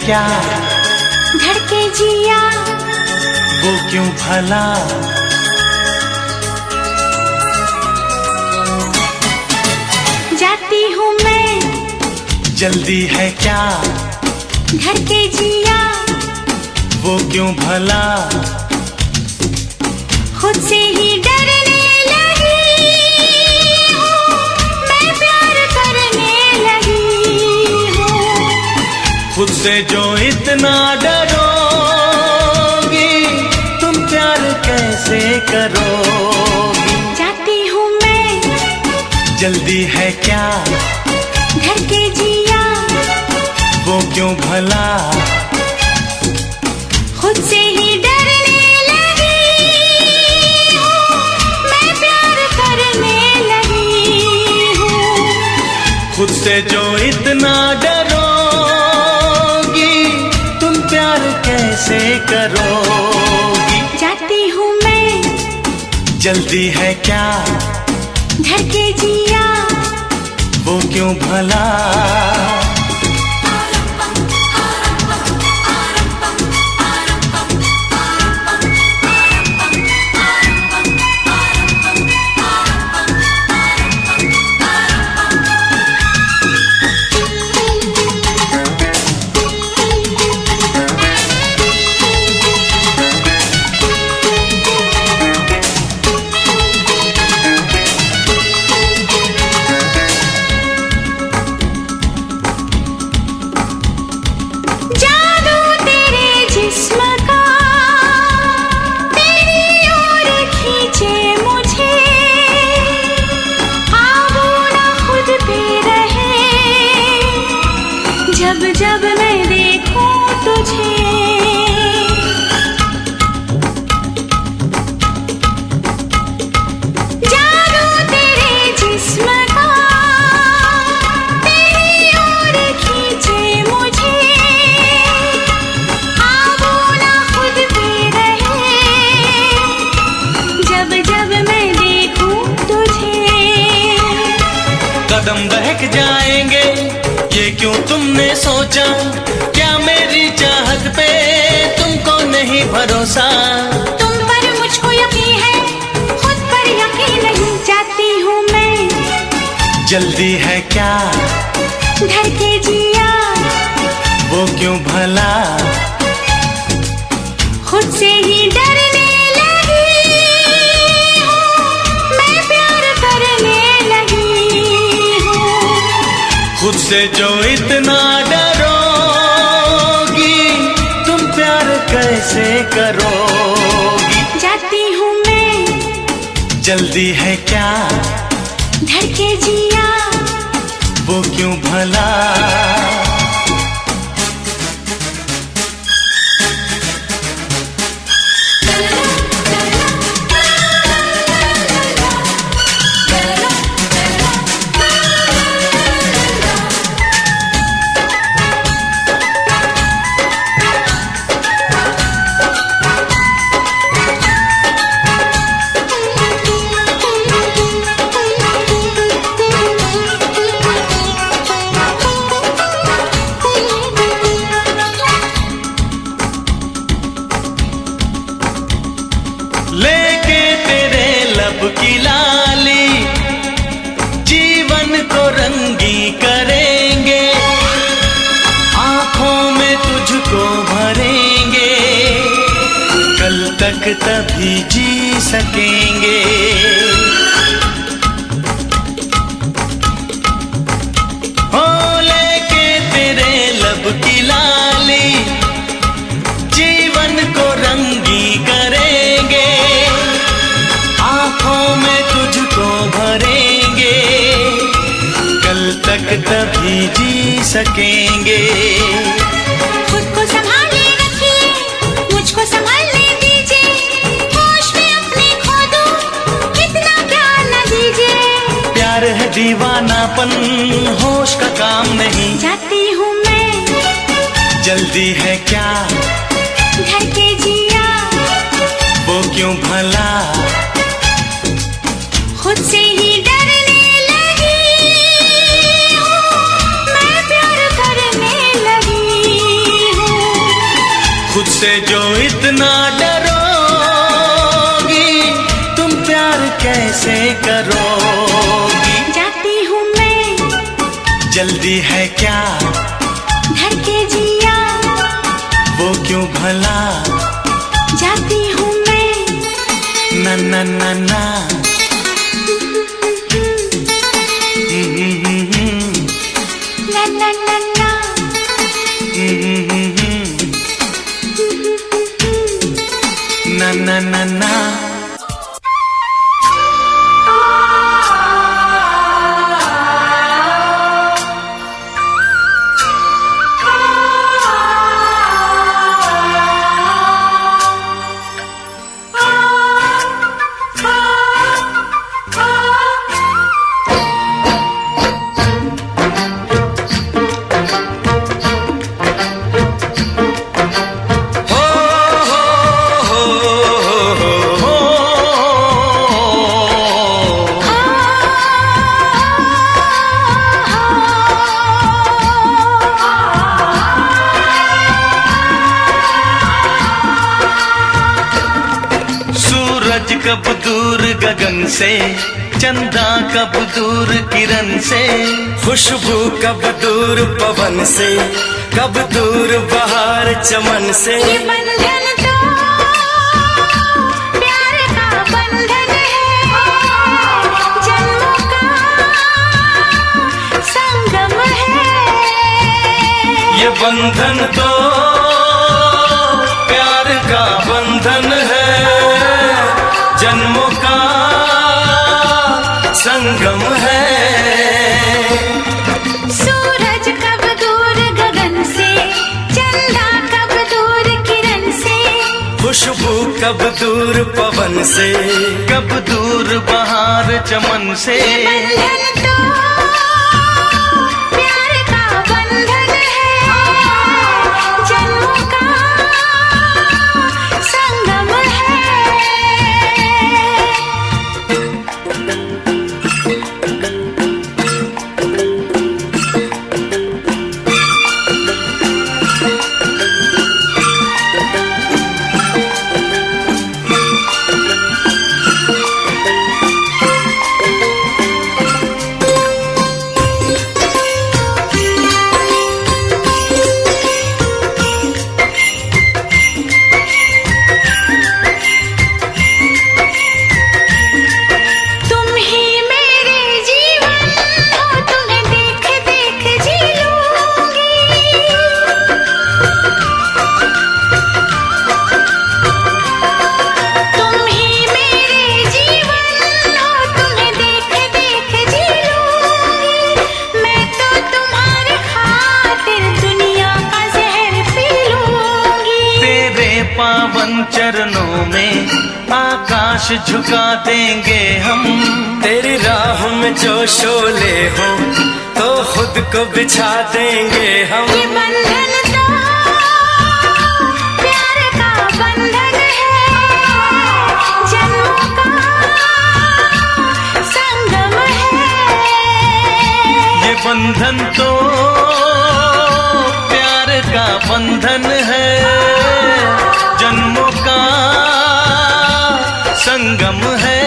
क्या धड़के जिया वो क्यों भला, जाती हूँ मैं जल्दी है क्या धड़के जिया वो क्यों भला, खुद से ही डरने लगी हूँ, मैं प्यार करने लगी हूँ। खुद से जो इतना डरोगी तुम प्यार कैसे करोगी, जाती हूँ मैं जल्दी है क्या धड़के जिया वो क्यों भला, खुद से ही डरने लगी हूँ, मैं प्यार करने लगी हूँ। खुद से जो इतना डरोगी तुम प्यार कैसे करोगी, जाती हूँ मैं जल्दी है क्या धड़के जिया वो क्यों भला। जब जब मैं देखूं तुझे, जादू तेरे जिस्म का तेरी ओर खींचे मुझे, आबू ना खुद पे रहे जब जब मैं देखूं तुझे। कदम बहक जाएंगे ये क्यों तुमने सोचा, क्या मेरी चाहत पे तुमको नहीं भरोसा, तुम पर मुझको यकीन है खुद पर यकीन नहीं, जाती हूँ मैं जल्दी है क्या धड़के जिया वो क्यों भला, खुद से ही डरने लगी हूँ, मैं प्यार करने लगी हूँ। खुद से जो इतना डरोगी तुम प्यार कैसे करोगी, जाती हूँ मैं जल्दी है क्या धड़के जिया वो क्यों भला। लेके तेरे लब की लाली जीवन को रंगी करेंगे, आंखों में तुझको भरेंगे, कल तक तभी जी सकेंगे। हो लेके तेरे लब की लाली जीवन को रंगी करेंगे, आंखों में तुझको भरेंगे, कल तक तभी जी सकेंगे। खुद को संभाले रखिए मुझको संभालने दीजिए, होश में अपने खो दूं इतना प्यार न दीजिए। प्यार है दीवानापन होश का काम नहीं, जाती हूँ मैं जल्दी है क्या धड़के जिया वो क्यों भला, खुद से ही डरने लगी हूँ, मैं प्यार करने लगी मुझसे जो इतना डरोगी, तुम प्यार कैसे करोगी? जाती हूँ मैं, जल्दी है क्या? धड़के जिया, वो क्यों भला? जाती हूँ मैं, ना ना ना ना। ला ला ला ला। ना ना ना ना। कब दूर गगन से, चंदा कब दूर किरण से, खुशबू कब दूर पवन से, कब दूर बहार चमन से। ये बंधन तो प्यार का बंधन है, जन्मों का संगम है। ये बंधन तो प्यार का बंधन है, जन्मों का संगम है। सूरज कब दूर गगन से, चंदा कब दूर किरण से, खुशबू कब दूर पवन से, कब दूर बहार चमन से। बंधन तो प्यार का बंधन है, जन्मों का संगम है। पावन चरणों में आकाश झुका देंगे हम। तेरी राह में जो शोले हो तो खुद को बिछा देंगे हम। ये बंधन तो प्यार का बंधन है, जन्मों का संगम है। ये बंधन तो प्यार का बंधन है, जन्मों का संगम है।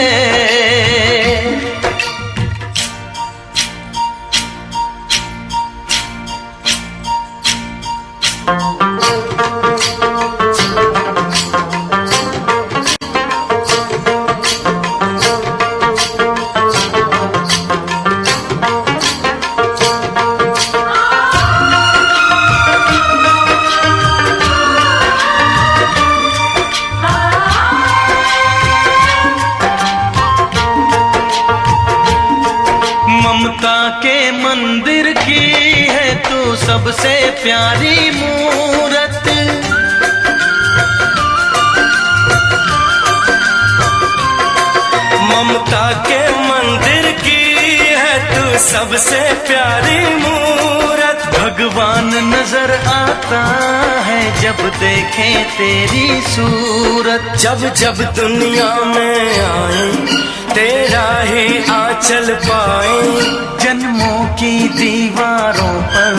ममता के मंदिर की है तू सबसे प्यारी मूरत। ममता के मंदिर की है तू सबसे प्यारी मूरत। भगवान नजर आता है जब देखे तेरी सूरत। जब जब दुनिया में आए तेरा ही आंचल पाए। जन्मों की दीवारों पर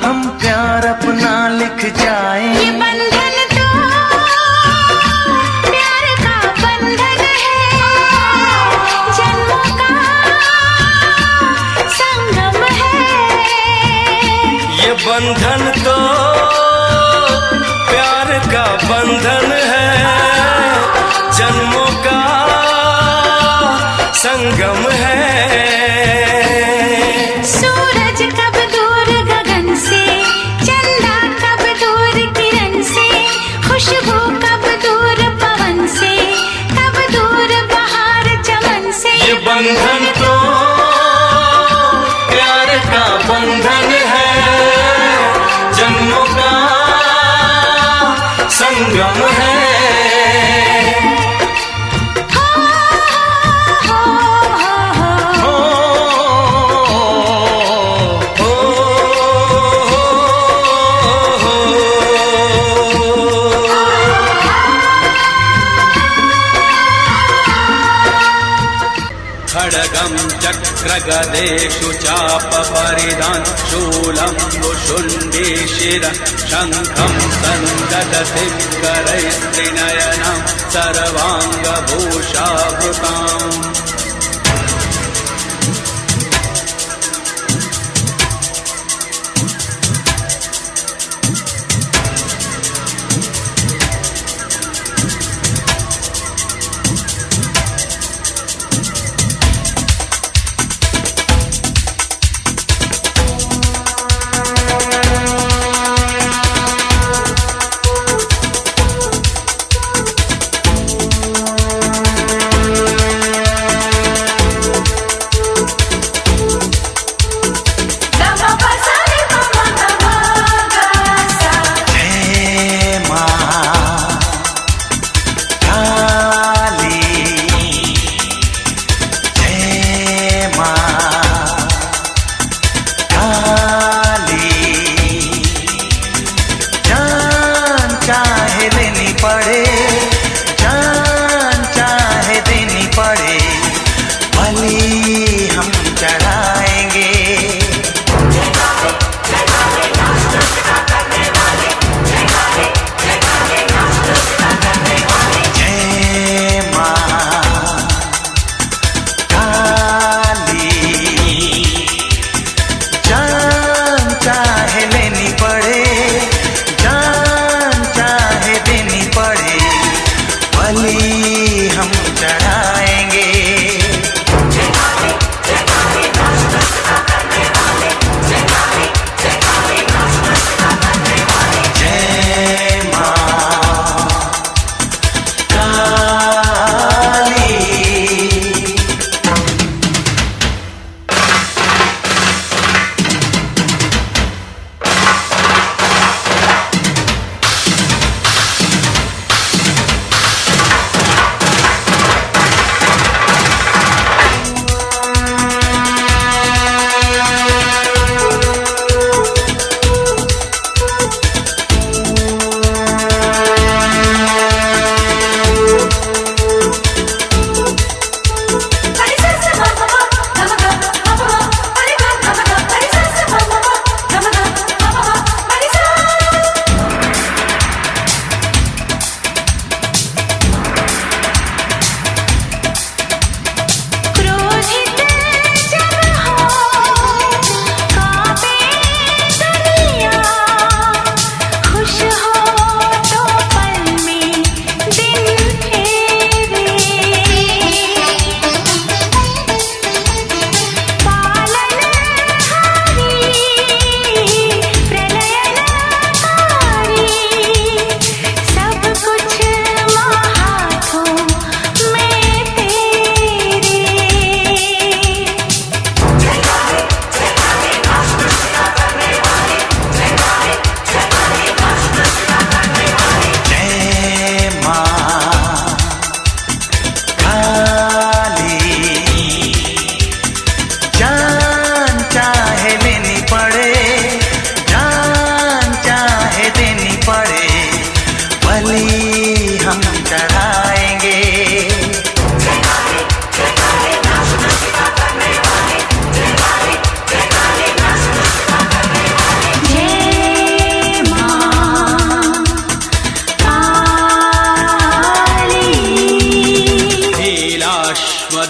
हम प्यार अपना लिख जाए। ये बंधन तो बंधन है, जन्मों का संगम है। सूरज कब दूर गगन से, चंदा कब दूर किरण से, खुशबू कब दूर पवन से, कब दूर बहार चमन से। ये बंधन तो प्यार का बंधन है, जन्मों का संगम है। खड्गं चक्रगदेषु चापपरिधान् शूलं भुशुण्डी शिरः शङ्खं सन्ददतिकरैस्त्रिनयनं सर्वाङ्गभूषावृताम्।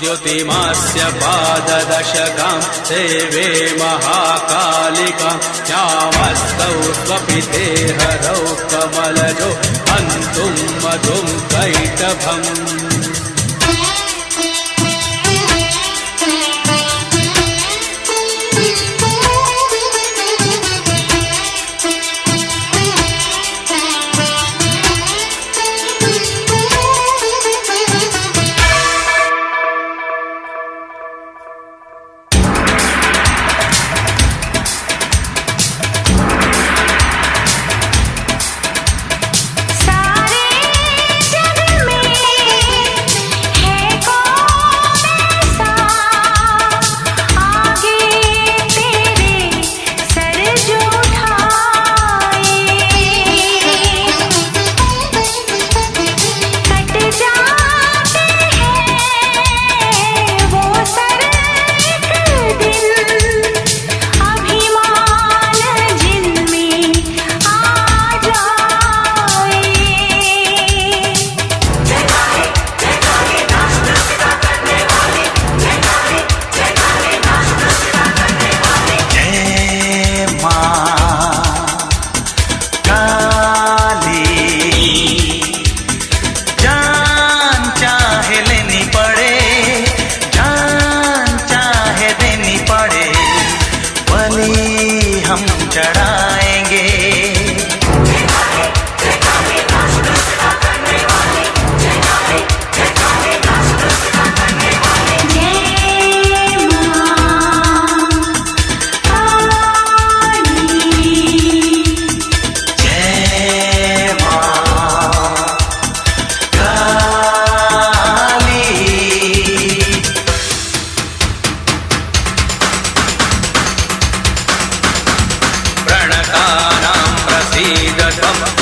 द्युतिमास्य पाददशकां सेवे महाकालिकां श्यामस्तौ स्वपिते हरौ कमलजो हन्तुं मधुं कैटभम्।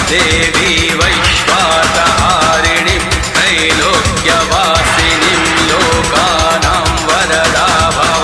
देवी वैश्वासहारिणीं त्रैलोक्यवासिनीं लोकानां वरदा भव।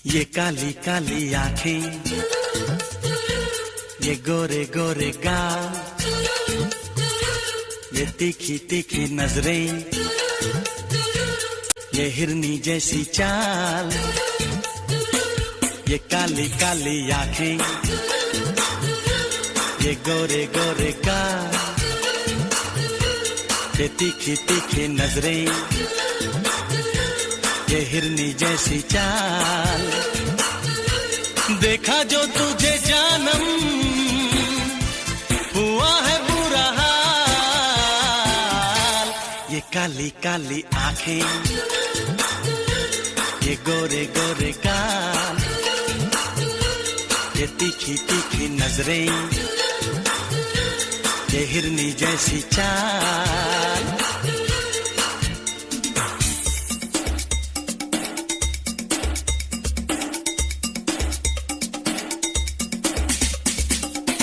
ये काली काली आंखें, ये गोरे गोरे गाल, ये तीखी तीखी नजरें, ये हिरनी जैसी चाल। ये काली काली आंखें, ये गोरे गोरे गाल, ये तीखी तीखी नजरें, ये हिरनी जैसी चाल। देखा जो तुझे जानम हुआ है बुरा हाल। ये काली काली आंखें, ये गोरे गोरे गाल, ये तीखी तीखी नजरें, ये हिरनी जैसी चाल।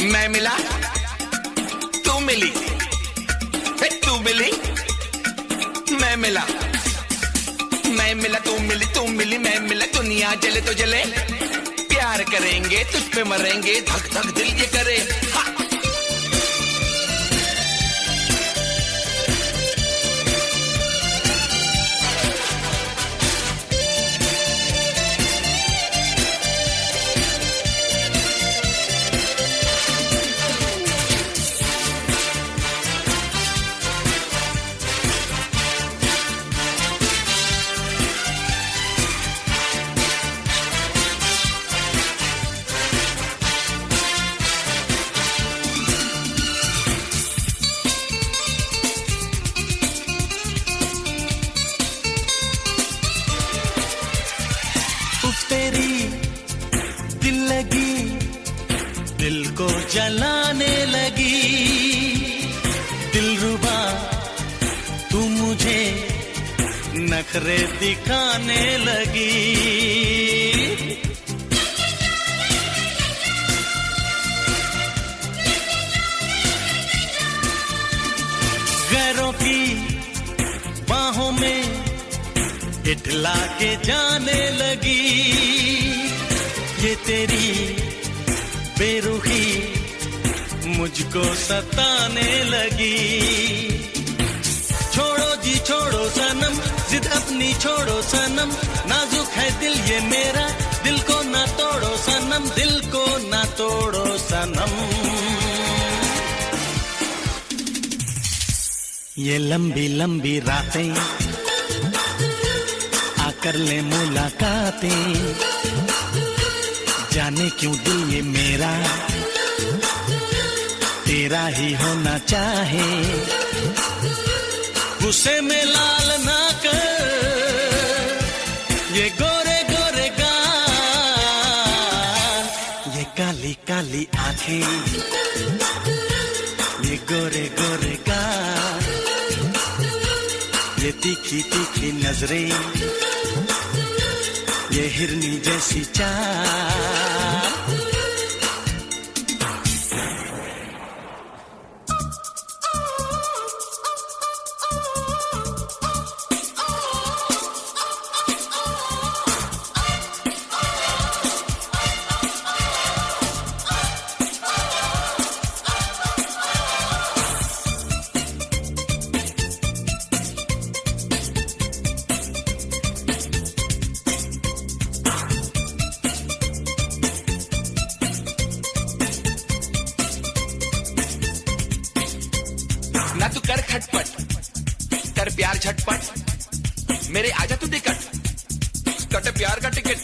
मैं मिला तू मिली, तू मिली मैं मिला, मैं मिला तू मिली, तू मिली मैं मिला। दुनिया जले तो जले, प्यार करेंगे तुझ पे मरेंगे, धक धक दिल ये करे। हाँ। को जलाने लगी। दिलरुबा तू मुझे नखरे दिखाने लगी। गैरों की बाहों में इठला के जाने लगी। ये तेरी बेरुखी मुझको सताने लगी। छोड़ो जी छोड़ो सनम, जिद अपनी छोड़ो सनम, नाजुक है दिल ये मेरा, दिल को ना तोड़ो सनम, दिल को ना तोड़ो सनम। ये लंबी लंबी रातें आकर ले मुलाकातें, जाने क्यों दिल ये मेरा तेरा ही होना चाहे। गुस्से में लाल ना कर ये गोरे गोरे गाल, ये काली काली आंखें, ये गोरे गोरे गाल, ये तीखी तीखी नजरें, ये हिरनी जैसी चाल। ना तू कर खटपट, कर प्यार झटपट, मेरे आजा तू टिकट, कट प्यार का टिकट।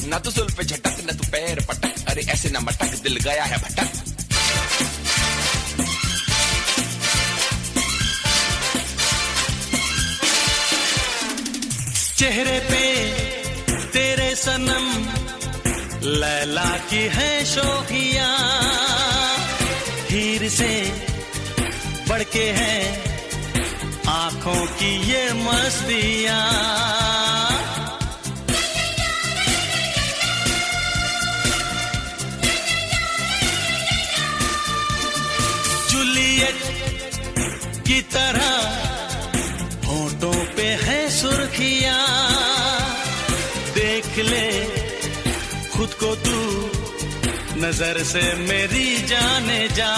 ना तू सुल पे झटक, ना तू पैर पटक, अरे ऐसे ना मटक, दिल गया है भटक। चेहरे पे तेरे सनम लैला की है शोखियां, हीर से बढ़ के हैं आंखों की ये मस्तियां। जूलियट की तरह होठों पे है सुर्खियां, देख ले खुद को तू नजर से मेरी जाने जा।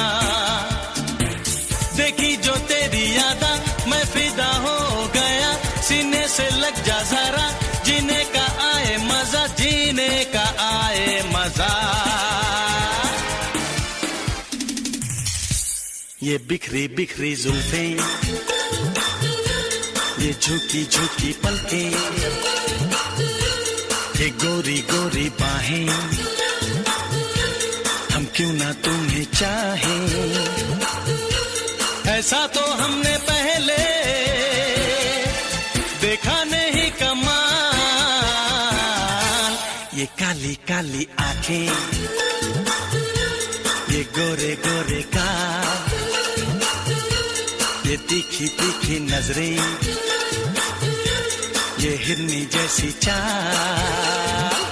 देखी जो तेरी यादा मैं फिदा हो गया, सीने से लग जा जरा, जीने का आए मजा, जीने का आए मजा। ये बिखरी बिखरी जुल्फें, ये झुकी झुकी पलकें, ये गोरी गोरी बाहें, हम क्यों ना तुम्हें चाहें। ऐसा तो हमने पहले देखा नहीं कमाल। ये काली काली आंखें, ये गोरे गोरे गाल, ये तीखी तीखी नजरें, ये हिरनी जैसी चाल।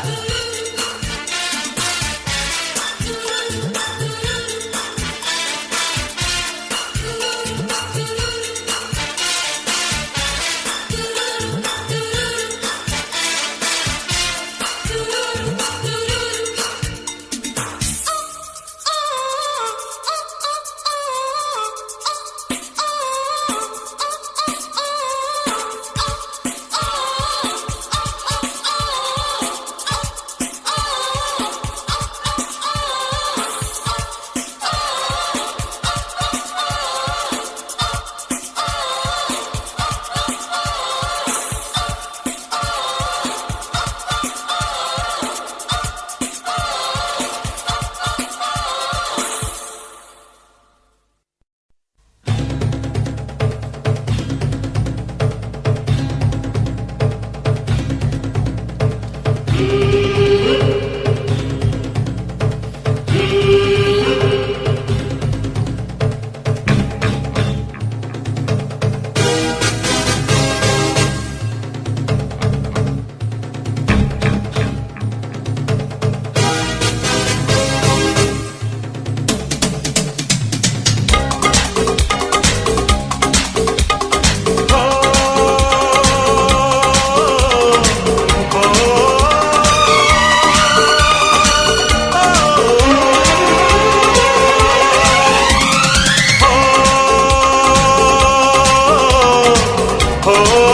हो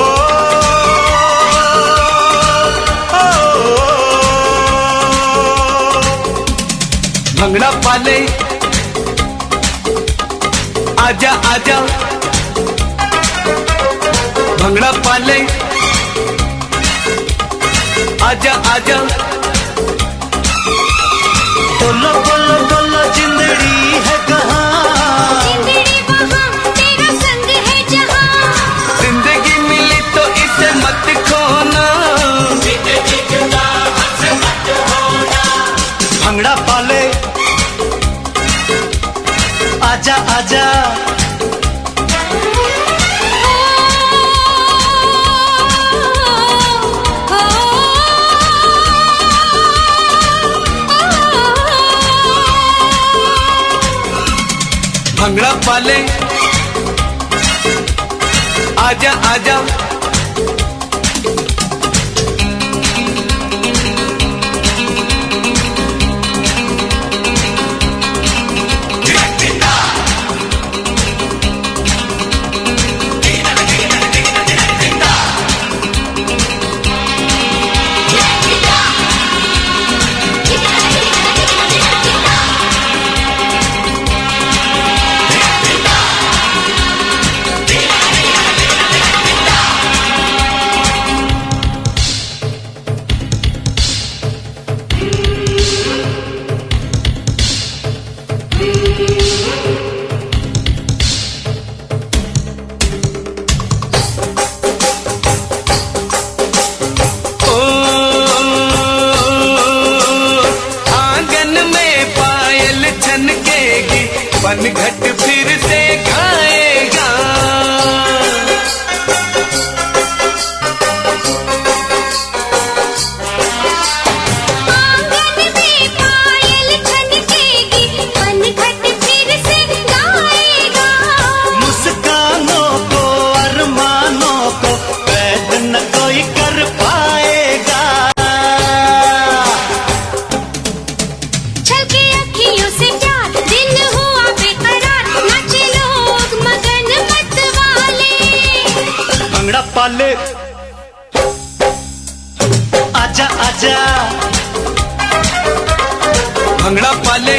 भंगड़ा पाले आजा आजा भंगड़ा पाले आजा आजा बोलो बोलो बोलो जिंदड़ी है कहाँ जिंदड़ी वहाँ तेरा संग है जहाँ जिंदगी मिली तो इसे मत खोना भंगड़ा पाले आजा आजा भंगड़ा पाले आजा आजा घट फिर से खाएगा आंगन में पायल छनकेगी पनघट फिर से गाएगा मुस्कानों को अरमानों को कैद न कोई कर पाएगा छलके अखियों से प्यार दिल हुआ बेकरार नाचे लोग मगन मत वाले भंगड़ा पाले आजा आजा भंगड़ा पाले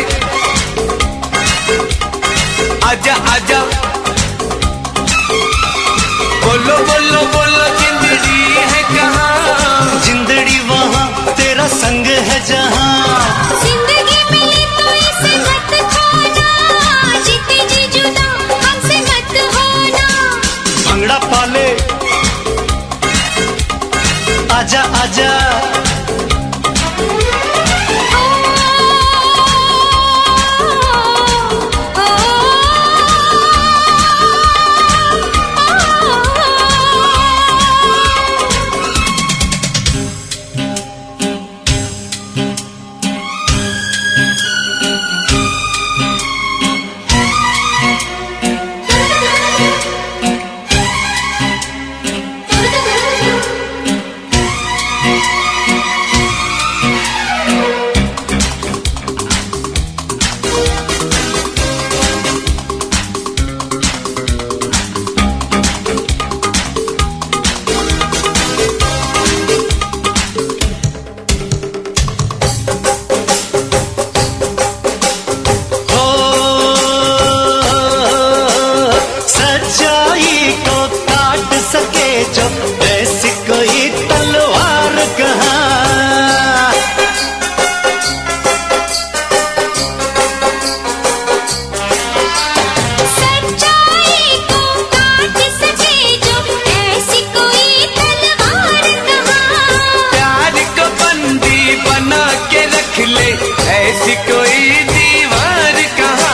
आजा आजा बोलो बोलो बोलो जिंदड़ी है कहाँ जिंदड़ी वहाँ तेरा संग है जहाँ जिंदगी मिली तो इसे मत खोना जीते जी जुदा हमसे मत होना भंगड़ा पाले आजा आजा ऐसी कोई दीवार कहाँ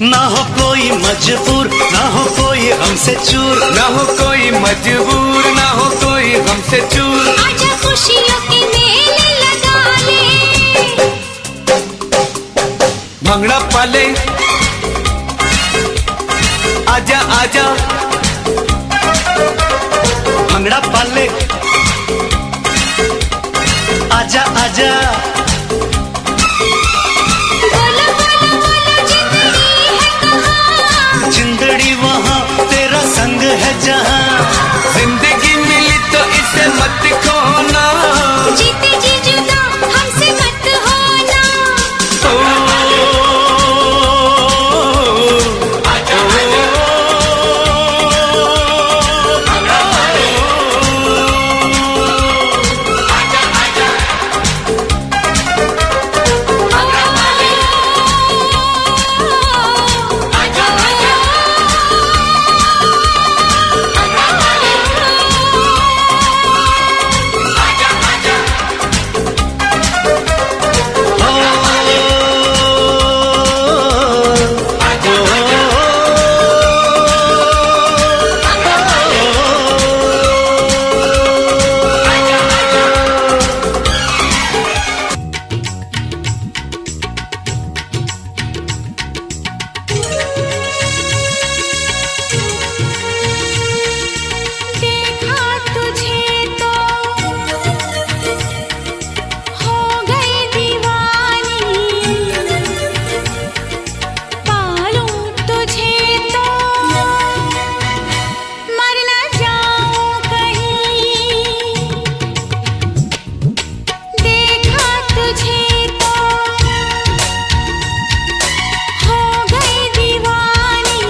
ना हो कोई मजबूर, ना हो कोई हमसे चूर, ना हो कोई मजबूर, ना हो कोई हमसे चूर। आजा खुशियों के मेले लगा ले। भंगड़ा पाले आजा आजा भंगड़ा पाले आजा आजा बोलो बोलो बोलो जिंदड़ी है कहाँ? जिंदड़ी वहाँ तेरा संग है जहाँ जिंदगी मिली तो इसे मत खोना जीते जी जुदा हमसे मत होना। देखा तुझे तो हो गई दीवानी, पालूं तुझे तो मर न जाऊं कहीं। देखा तुझे तो हो गई दीवानी,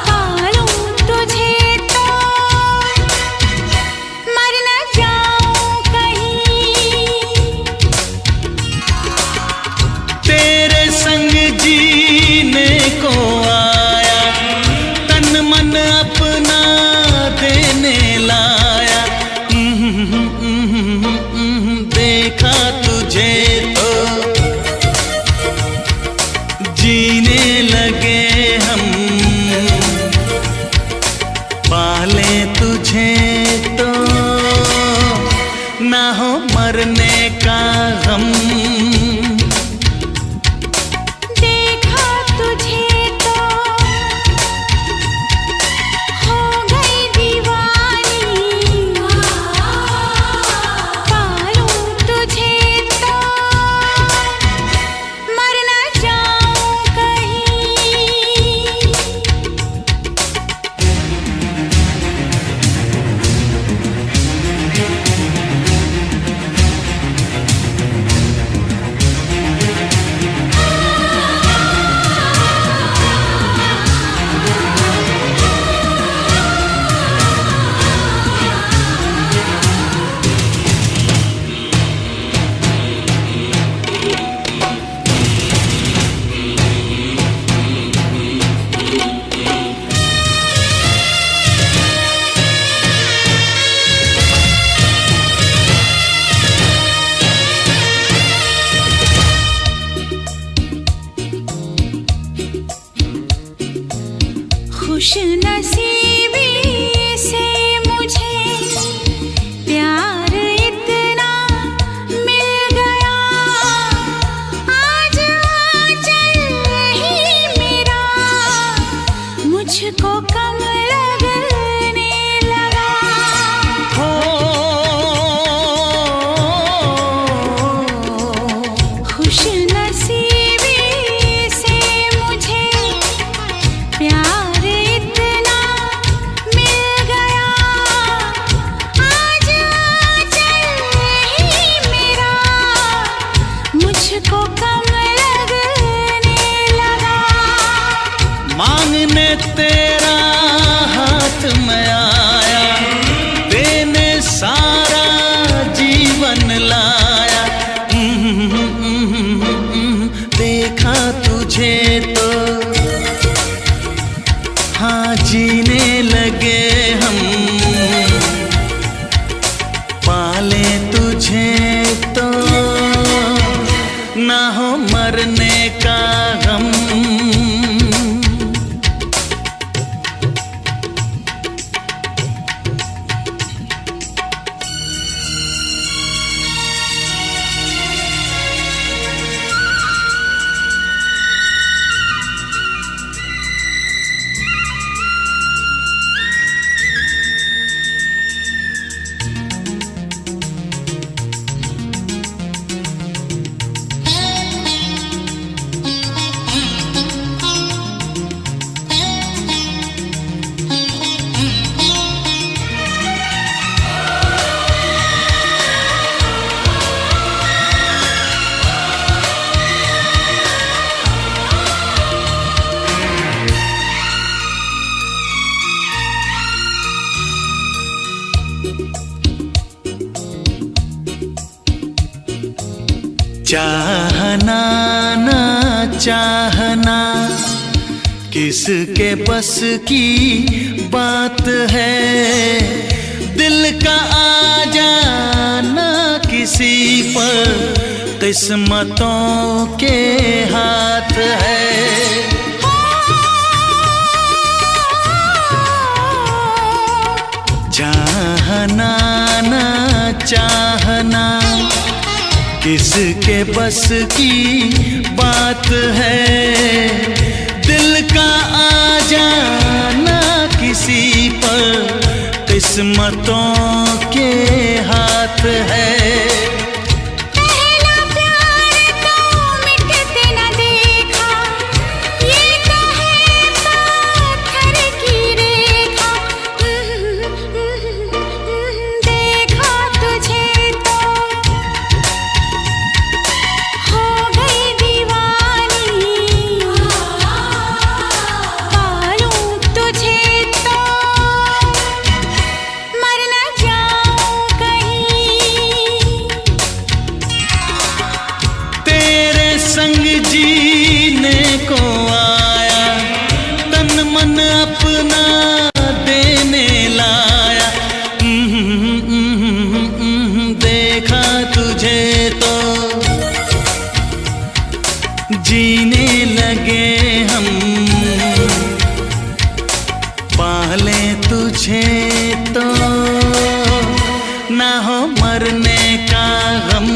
पालूं तुझे तो मर न जाऊं कहीं। तेरे संग जीने को आया, तन मन अपना देने लाया। देखा तुझे तो जीने लगे हम, पाले तुझे तो ना हो मरने का गम। देखा तुझे तो हो गई दीवानी, पालूं तुझे तो मर न जाऊं कहीं। चाहना ना चाहना किसके बस की बात है, दिल का आ जाना किसी पर किस्मतों के हाथ है। चाहना ना चाहना किसके बस की बात है, दिल का आ जाना किसी पर किस्मतों के हाथ है। संग जीने को आया, तन मन अपना देने लाया। देखा तुझे तो जीने लगे हम, पाले तुझे तो ना हो मरने का गम।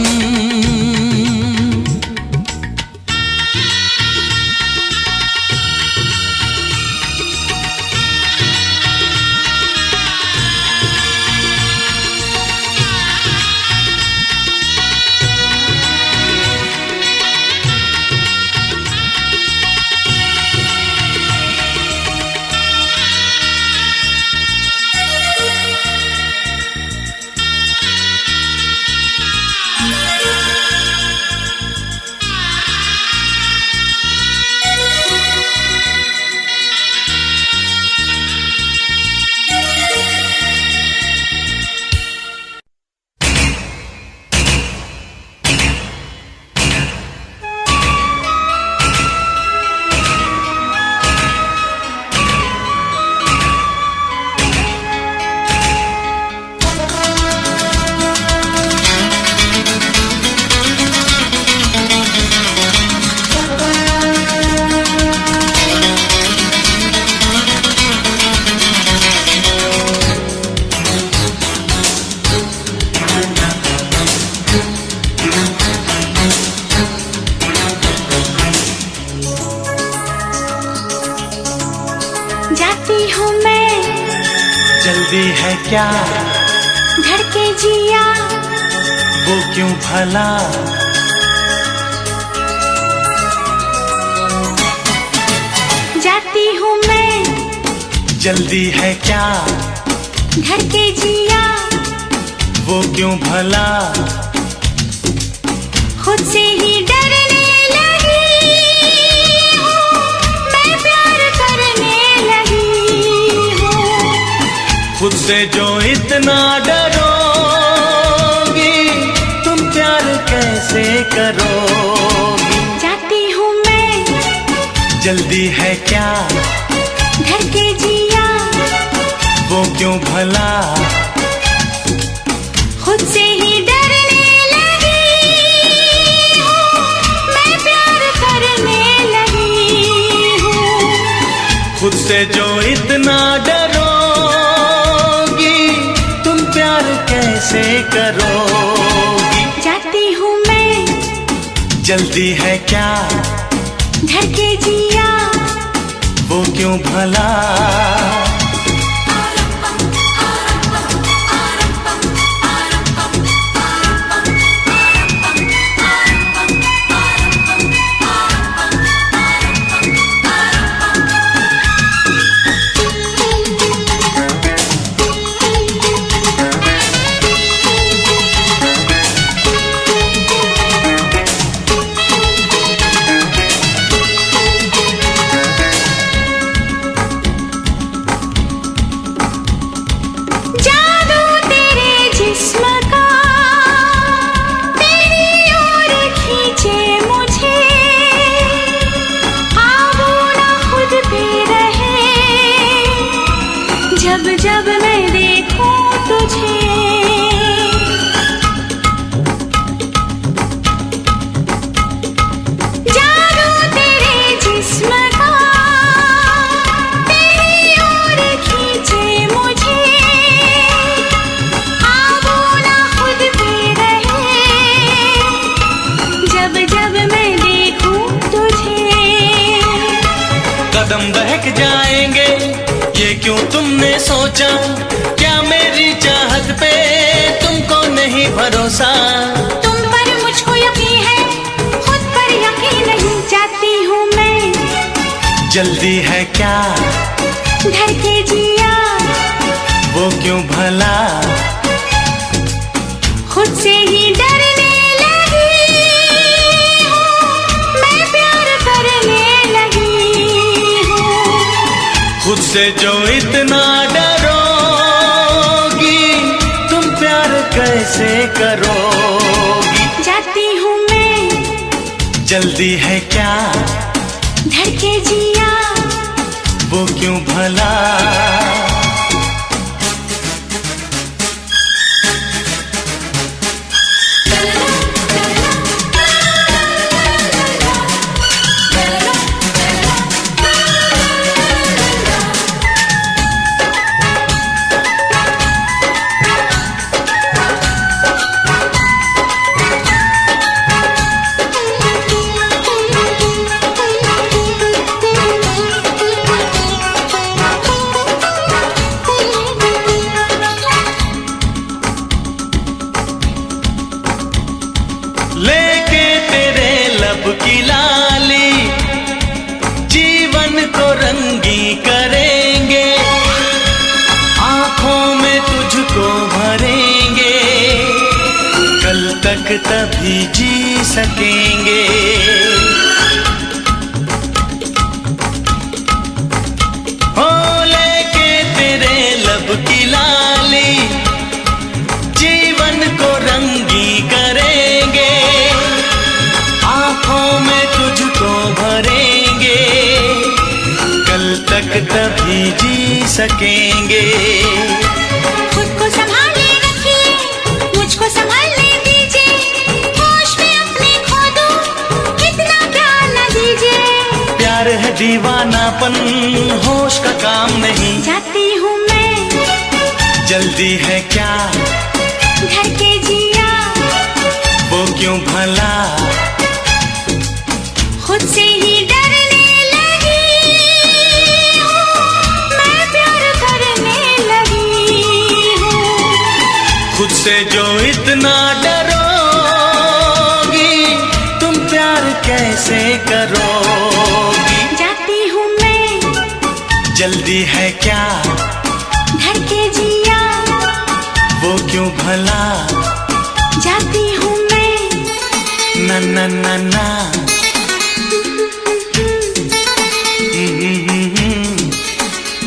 जाती हूँ मैं, जल्दी है क्या धड़के जिया वो क्यों भला, जाती हूँ मैं, जल्दी है क्या धड़के जिया वो क्यों भला, खुद से ही डरने लगी हूँ, मैं प्यार करने लगी हूँ। खुद से जो इतना डरोगी तुम प्यार कैसे करोगी। जाती हूँ मैं, जल्दी है क्या धड़के जिया वो क्यों भला, खुद से ही डरने लगी हूँ, मैं प्यार करने लगी हूँ। खुद से जो इतना डरोगी तुम प्यार कैसे करोगी। जाती हूँ मैं, जल्दी है क्या धड़के जिया वो क्यों भला, भरोसा। तुम पर मुझको यकीन है, खुद पर यकीन नहीं। जाती हूँ मैं, जल्दी है क्या धर के जिया, वो क्यों भला खुद से ही डरने लगी हूँ, मैं प्यार करने लगी हूँ। खुद से जो इतना डरोगी, तुम प्यार कैसे करोगी। जाती हूँ मैं, जल्दी है क्या धर के जिया, वो क्यों भला लेके तेरे लब की लाली, जीवन को रंगी करेंगे, आंखों में तुझको भरेंगे, कल तक तभी जी सकेंगे। हो लेके तेरे लब की लाली, जीवन को रंगी करेंगे, आंखों में तुझको भरेंगे, कल तक तभी जी सकेंगे। खुद को संभाले रखिए, मुझको संभालने दीजिए, होश में अपने खो दूं, इतना प्यार न दीजिए। प्यार है दीवानापन, होश का काम नहीं। जाती हूँ मैं, जल्दी है क्या धर के जिया, वो क्यों भला खुद से ही डरने लगी हूँ, मैं प्यार करने लगी हूँ। खुद से जो इतना डरोगी, तुम प्यार कैसे करोगी। जाती हूँ मैं, जल्दी है क्या धर के जिया, वो क्यों भला जाती हूँ मैं, ना ना ना ना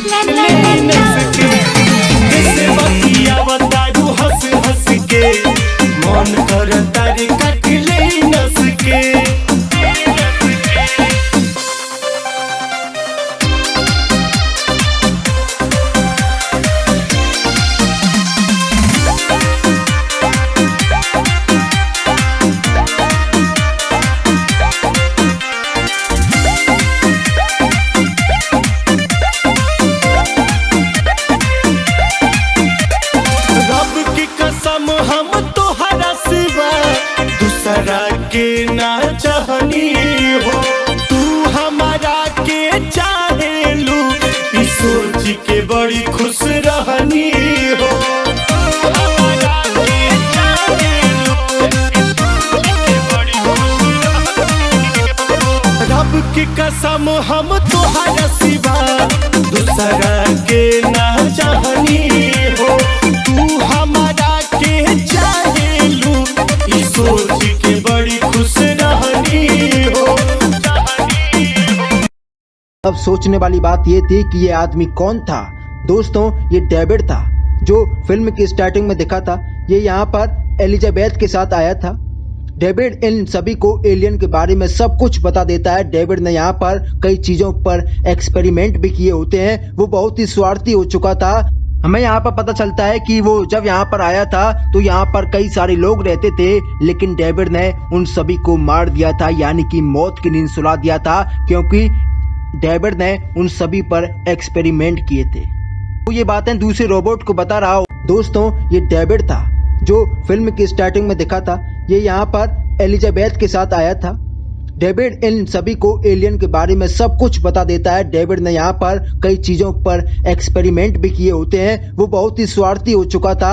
ला ला ला ला। कैसे बतिया बतारू हंस हंस के, मन कर तारी कट ले नस के। रब की कसम हम तोहरा सिवा दूसरा के ना चाहनी हो, तू हमारा के चाहे लू, इस सोच के बड़ी खुश रहनी हो। हमारा के चाहेलू, इस सोच के बड़ी खुश रहनी हो। रब की कसम हम तोहरा सिवा दूसरा के ना चाहनी हो, तू हमारा के चाहेलू, इस सोच के बड़ी खुश रहनी हो। अब सोचने वाली बात ये थी कि ये आदमी कौन था। दोस्तों, ये डेविड था जो फिल्म की स्टार्टिंग में दिखा था। ये यहाँ पर एलिजाबेथ के साथ आया था। डेविड इन सभी को एलियन के बारे में सब कुछ बता देता है। डेविड ने यहाँ पर कई चीजों पर एक्सपेरिमेंट भी किए होते हैं। वो बहुत ही स्वार्थी हो चुका था। हमें यहाँ पर पता चलता है कि वो जब यहाँ पर आया था तो यहाँ पर कई सारे लोग रहते थे, लेकिन डेविड ने उन सभी को मार दिया था, यानी कि मौत की नींद सुला दिया था, क्योंकि डेविड ने उन सभी पर एक्सपेरिमेंट किए थे। तो ये बातें दूसरे रोबोट को बता रहा हूँ। दोस्तों, ये डेविड था जो फिल्म की स्टार्टिंग में दिखा था। ये यहाँ पर एलिजाबेथ के साथ आया था। डेविड इन सभी को एलियन के बारे में सब कुछ बता देता है। डेविड ने यहाँ पर कई चीजों पर एक्सपेरिमेंट भी किए होते हैं। वो बहुत ही स्वार्थी हो चुका था।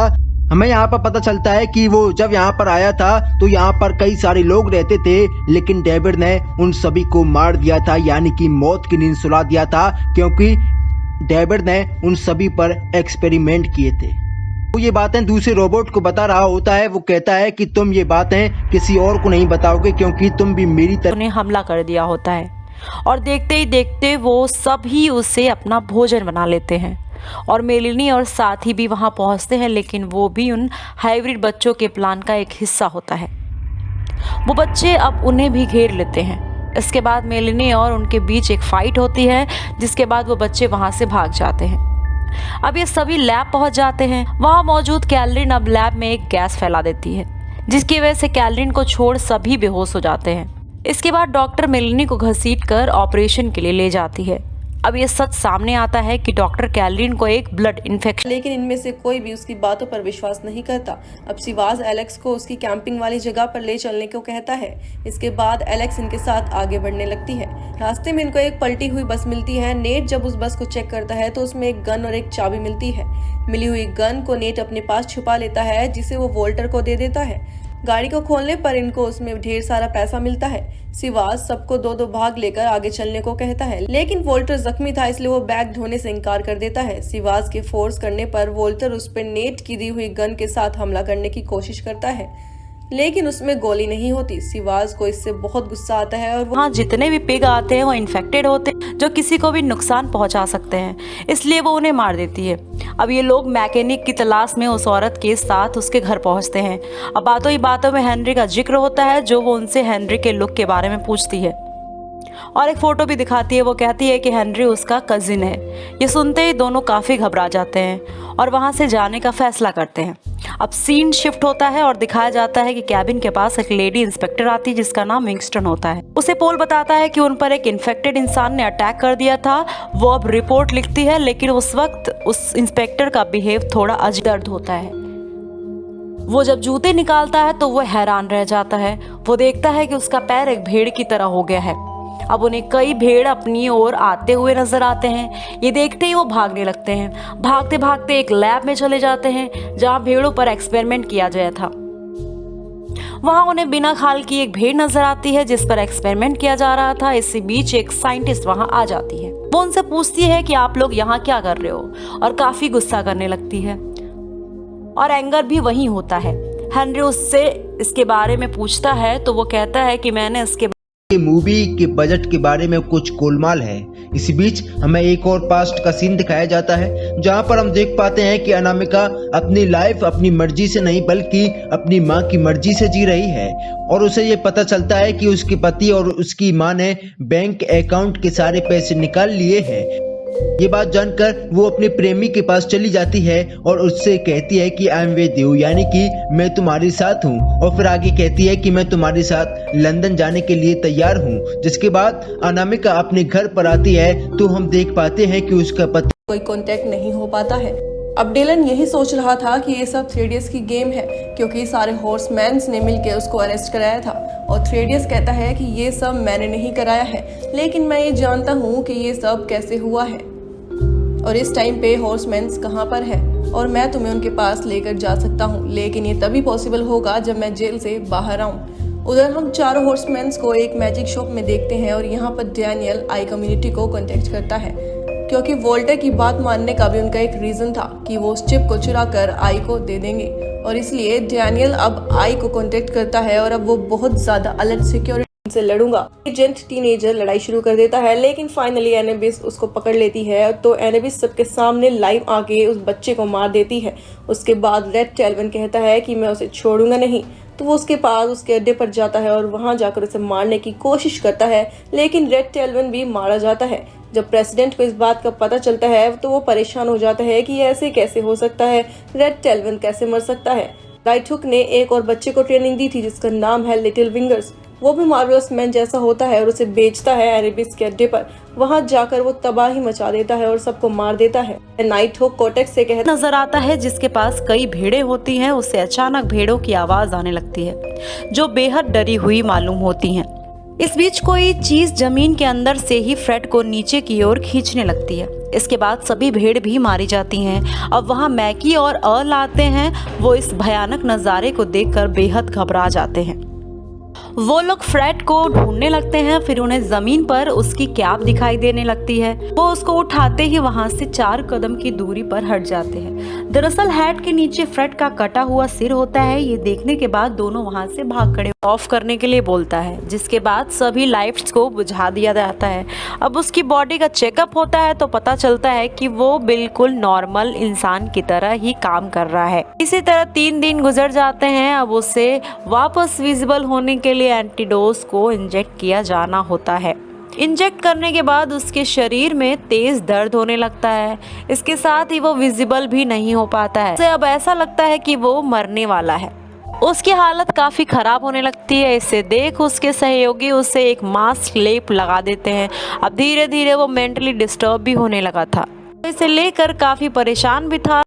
हमें यहाँ पर पता चलता है कि वो जब यहाँ पर आया था तो यहाँ पर कई सारे लोग रहते थे, लेकिन डेविड ने उन सभी को मार दिया था, यानी कि मौत की नींद सुला दिया था, क्योंकि डेविड ने उन सभी पर एक्सपेरिमेंट किए थे। वो ये बातें दूसरे रोबोट को बता रहा होता है। वो कहता है कि तुम ये बातें किसी और को नहीं बताओगे, क्योंकि तुम भी मेरी तरह उन्हें हमला कर दिया होता है और देखते ही देखते वो सभी उसे अपना भोजन बना लेते हैं और मेलिनी और साथी भी वहां पहुंचते हैं, लेकिन वो भी उन हाइब्रिड बच्चों के प्लान का एक हिस्सा होता है। वो बच्चे अब उन्हें भी घेर लेते हैं। इसके बाद मेलिनी और उनके बीच एक फाइट होती है, जिसके बाद वो बच्चे वहां से भाग जाते हैं। अब ये सभी लैब पहुंच जाते हैं। वहां मौजूद कैलरिन अब लैब में एक गैस फैला देती है, जिसकी वजह से कैलरिन को छोड़ सभी बेहोश हो जाते हैं। इसके बाद डॉक्टर मेलिनी को घसीटकर ऑपरेशन के लिए ले जाती है। अब ये सच सामने आता है कि डॉक्टर कैलरिन को एक ब्लड इन्फेक्शन, लेकिन इनमें से कोई भी उसकी बातों पर विश्वास नहीं करता। अब सिवाज एलेक्स को उसकी कैंपिंग वाली जगह पर ले चलने को कहता है। इसके बाद एलेक्स इनके साथ आगे बढ़ने लगती है। रास्ते में इनको एक पलटी हुई बस मिलती है। नेट जब उस बस को चेक करता है तो उसमें एक गन और एक चाबी मिलती है। मिली हुई गन को नेट अपने पास छुपा लेता है, जिसे वो वोल्टर को दे देता है। गाड़ी को खोलने पर इनको उसमें ढेर सारा पैसा मिलता है। सिवाज सबको दो दो भाग लेकर आगे चलने को कहता है, लेकिन वोल्टर जख्मी था, इसलिए वो बैग ढोने से इनकार कर देता है। सिवाज के फोर्स करने पर वोल्टर उस पर नेट की दी हुई गन के साथ हमला करने की कोशिश करता है, लेकिन उसमें गोली नहीं होती। सिवाज को इससे बहुत गुस्सा आता है और वहाँ जितने भी पिग आते हैं वो इन्फेक्टेड होते हैं, जो किसी को भी नुकसान पहुंचा सकते हैं, इसलिए वो उन्हें मार देती है। अब ये लोग मैकेनिक की तलाश में उस औरत के साथ उसके घर पहुंचते हैं। अब बातों ही बातों में हेनरी का जिक्र होता है, जो वो उनसे हेनरी के लुक के बारे में पूछती है और एक फोटो भी दिखाती है। वो कहती है कि हेनरी उसका कजिन है। ये सुनते ही दोनों काफ़ी घबरा जाते हैं और वहाँ से जाने का फैसला करते हैं। अब सीन शिफ्ट होता है और दिखाया जाता है कि कैबिन के पास एक लेडी इंस्पेक्टर आती है, जिसका नाम विंगस्टन होता है। उसे पोल बताता है कि उन पर एक इन्फेक्टेड इंसान ने अटैक कर दिया था। वो अब रिपोर्ट लिखती है, लेकिन उस वक्त उस इंस्पेक्टर का बिहेव थोड़ा अजीब दर्द होता है। वो जब जूते निकालता है तो वो हैरान रह जाता है। वो देखता है कि उसका पैर एक भेड़ की तरह हो गया है। अब उन्हें कई भेड़ अपनी ओर आते हुए नजर आते हैं। ये देखते ही वो भागने लगते हैं। भागते भागते एक लैब में चले जाते हैं, जहाँ भेड़ों पर एक्सपेरिमेंट किया गया था। वहाँ उन्हें बिना खाल की एक भेड़ नजर आती है, जिस पर एक्सपेरिमेंट किया जा रहा था। इसी बीच एक साइंटिस्ट वहाँ आ जाती है। वो उनसे पूछती है कि आप लोग यहाँ क्या कर रहे हो, और काफी गुस्सा करने लगती है और एंगर भी वहीं होता है। हेनरी उससे इसके बारे में पूछता है तो वो कहता है कि मैंने इसके मूवी के बजट के बारे में कुछ गोलमाल है। इसी बीच हमें एक और पास्ट का सीन दिखाया जाता है, जहां पर हम देख पाते हैं कि अनामिका अपनी लाइफ अपनी मर्जी से नहीं बल्कि अपनी मां की मर्जी से जी रही है, और उसे ये पता चलता है कि उसके पति और उसकी मां ने बैंक अकाउंट के सारे पैसे निकाल लिए हैं। ये बात जानकर वो अपने प्रेमी के पास चली जाती है और उससे कहती है कि आई एम विद यू, यानी कि मैं तुम्हारे साथ हूँ, और फिर आगे कहती है कि मैं तुम्हारे साथ लंदन जाने के लिए तैयार हूँ। जिसके बाद अनामिका अपने घर पर आती है तो हम देख पाते हैं कि उसका पति कोई कांटेक्ट नहीं हो पाता है। अब डिलन यही सोच रहा था कि ये सब थ्रेडियस की गेम है, क्योंकि सारे हॉर्समैन्स ने मिलकर उसको अरेस्ट कराया था, और थ्रेडियस कहता है कि ये सब मैंने नहीं कराया है, लेकिन मैं ये जानता हूँ कि ये सब कैसे हुआ है और इस टाइम पे हॉर्समैन्स कहाँ पर है, और मैं तुम्हें उनके पास लेकर जा सकता हूँ, लेकिन ये तभी पॉसिबल होगा जब मैं जेल से बाहर आऊँ। उधर हम चारों हॉर्समैन्स को एक मैजिक शॉप में देखते हैं और यहाँ पर डैनियल आई कम्युनिटी को कॉन्टेक्ट करता है, क्योंकि वोल्टर की बात मानने का भी उनका एक रीजन था कि वो उस चिप को चुरा कर आई को दे देंगे, और इसलिए डैनियल अब आई को कॉन्टेक्ट करता है और अब वो बहुत ज्यादा अलर्ट सिक्योरिटी से लड़ूंगा। एजेंट टीनेजर लड़ाई शुरू कर देता है, लेकिन फाइनली एनेबिस उसको पकड़ लेती है, तो एनेबिस सबके सामने लाइव आके उस बच्चे को मार देती है। उसके बाद रेड टेल्वन कहता है कि मैं उसे छोड़ूंगा नहीं, तो वो उसके पास उसके अड्डे पर जाता है और वहां जाकर उसे मारने की कोशिश करता है, लेकिन रेड टेल्वन भी मारा जाता है। जब प्रेसिडेंट को इस बात का पता चलता है तो वो परेशान हो जाता है कि ऐसे कैसे हो सकता है, रेड टेल्वन कैसे मर सकता है। राइट हुक ने एक और बच्चे को ट्रेनिंग दी थी जिसका नाम है लिटिल विंगर्स। वो भी मार्वलस मैन जैसा होता है और उसे बेचता है एनेबिस के अड्डे पर। वहां जाकर वो तबाही मचा देता है और सबको मार देता है। नाइट हुक कोटेक्स से कहता नजर आता है, जिसके पास कई भेड़ें होती हैं। उसे अचानक भेड़ों की आवाज आने लगती है जो बेहद डरी हुई मालूम होती हैं। इस बीच कोई चीज जमीन के अंदर से ही फ्रेड को नीचे की ओर खींचने लगती है। इसके बाद सभी भेड़ भी मारी जाती हैं। अब वहाँ मैकी और अर्ल आते हैं। वो इस भयानक नज़ारे को देखकर बेहद घबरा जाते हैं। वो लोग फ्रेड को ढूंढने लगते हैं। फिर उन्हें जमीन पर उसकी कैप दिखाई देने लगती है। वो उसको उठाते ही वहां से 4 कदम की दूरी पर हट जाते हैं। दरअसल हैट के नीचे फ्रेड का कटा हुआ सिर होता है। ये देखने के बाद दोनों वहां से भाग खड़े ऑफ करने के लिए बोलता है, जिसके बाद सभी लाइट्स को बुझा दिया जाता है। अब उसकी बॉडी का चेकअप होता है तो पता चलता है कि वो बिल्कुल नॉर्मल इंसान की तरह ही काम कर रहा है। इसी तरह 3 दिन गुजर जाते हैं। अब उसे वापस विजिबल होने के लिए एंटीडोज को इंजेक्ट किया जाना होता है। इंजेक्ट करने के बाद उसके शरीर में तेज दर्द होने लगता है। इसके साथ ही वो विजिबल भी नहीं हो पाता है। उसे अब ऐसा लगता है कि वो मरने वाला है। उसकी हालत काफी खराब होने लगती है। इसे देख उसके सहयोगी उसे एक मास्क लेप लगा देते हैं। अब धीरे धीरे वो मेंटली डिस्टर्ब भी होने लगा था। इसे लेकर काफी परेशान भी था।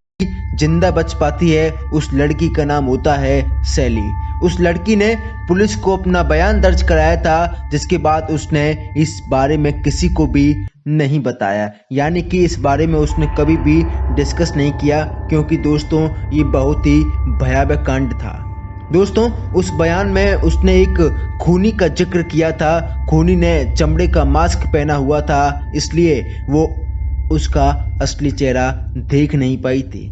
जिंदा बच पाती है उस लड़की का नाम होता है सैली। उस लड़की ने पुलिस को अपना बयान दर्ज कराया था, जिसके बाद उसने इस बारे में किसी को भी नहीं बताया, यानी कि इस बारे में उसने कभी भी डिस्कस नहीं किया, क्योंकि दोस्तों ये बहुत ही भयावह कांड था। दोस्तों उस बयान में उसने एक खूनी का जिक्र किया था। खूनी ने चमड़े का मास्क पहना हुआ था, इसलिए वो उसका असली चेहरा देख नहीं पाई थी।